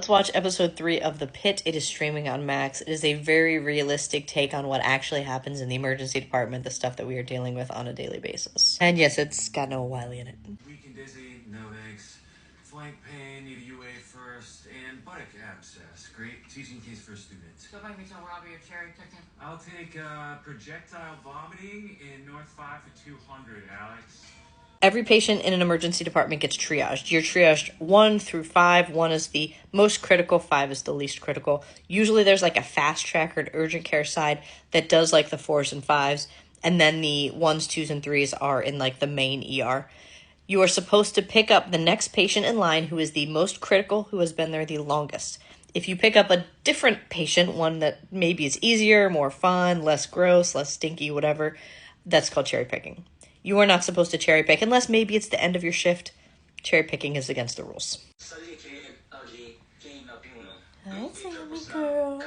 Let's watch episode 3 of The Pitt. It is streaming on Max. It is a very realistic take on what actually happens in the emergency department, the stuff that we are dealing with on a daily basis. And yes, it's got Noah Wiley in it. Weak and dizzy, no thanks. Flank pain, need a UA first, and buttock abscess. Great teaching case for a student. Don't make me tell Robbie you're cherry picking. I'll take projectile vomiting in North 5 for 200, Alex. Every patient in an emergency department gets triaged. You're triaged 1 through 5. 1 is the most critical, 5 is the least critical. Usually there's like a fast track or an urgent care side that does like the 4s and 5s. And then the 1s, 2s, and 3s are in like the main ER. You are supposed to pick up the next patient in line who is the most critical, who has been there the longest. If you pick up a different patient, one that maybe is easier, more fun, less gross, less stinky, whatever, that's called cherry picking. You are not supposed to cherry pick unless maybe it's the end of your shift. Cherry picking is against the rules. Hi, Sammy girl.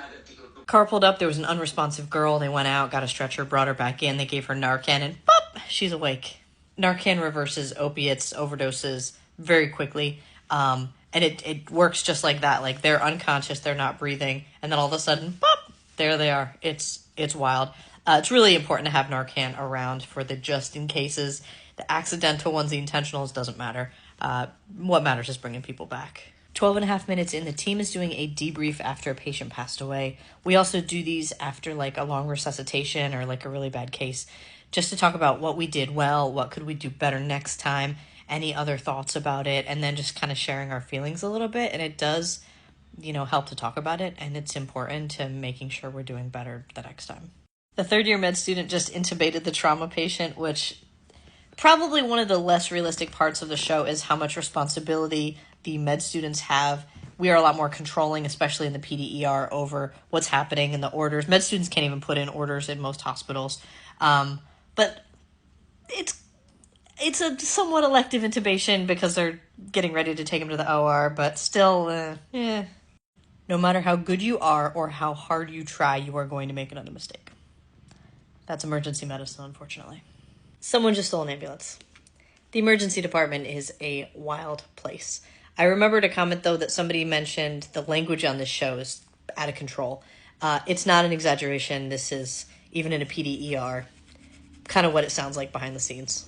Car pulled up. There was an unresponsive girl. They went out, got a stretcher, brought her back in. They gave her Narcan, and pop, she's awake. Narcan reverses opiates, overdoses very quickly. And it works just like that. Like, they're unconscious, they're not breathing, and then all of a sudden, pop, there they are. It's wild. It's really important to have Narcan around for the just-in-cases. The accidental ones, the intentionals, doesn't matter. What matters is bringing people back. 12 and a half minutes in, the team is doing a debrief after a patient passed away. We also do these after, like, a long resuscitation or, like, a really bad case, just to talk about what we did well, what could we do better next time, any other thoughts about it, and then just kind of sharing our feelings a little bit. And it does, help to talk about it, and it's important to making sure we're doing better the next time. The third-year med student just intubated the trauma patient, which probably one of the less realistic parts of the show is how much responsibility the med students have. We are a lot more controlling, especially in the PDER, over what's happening in the orders. Med students can't even put in orders in most hospitals. But it's a somewhat elective intubation because they're getting ready to take him to the OR, but still, No matter how good you are or how hard you try, you are going to make another mistake. That's emergency medicine, unfortunately. Someone just stole an ambulance. The emergency department is a wild place. I remembered a comment, though, that somebody mentioned the language on this show is out of control. It's not an exaggeration. This is, even in a PDER, kind of what it sounds like behind the scenes.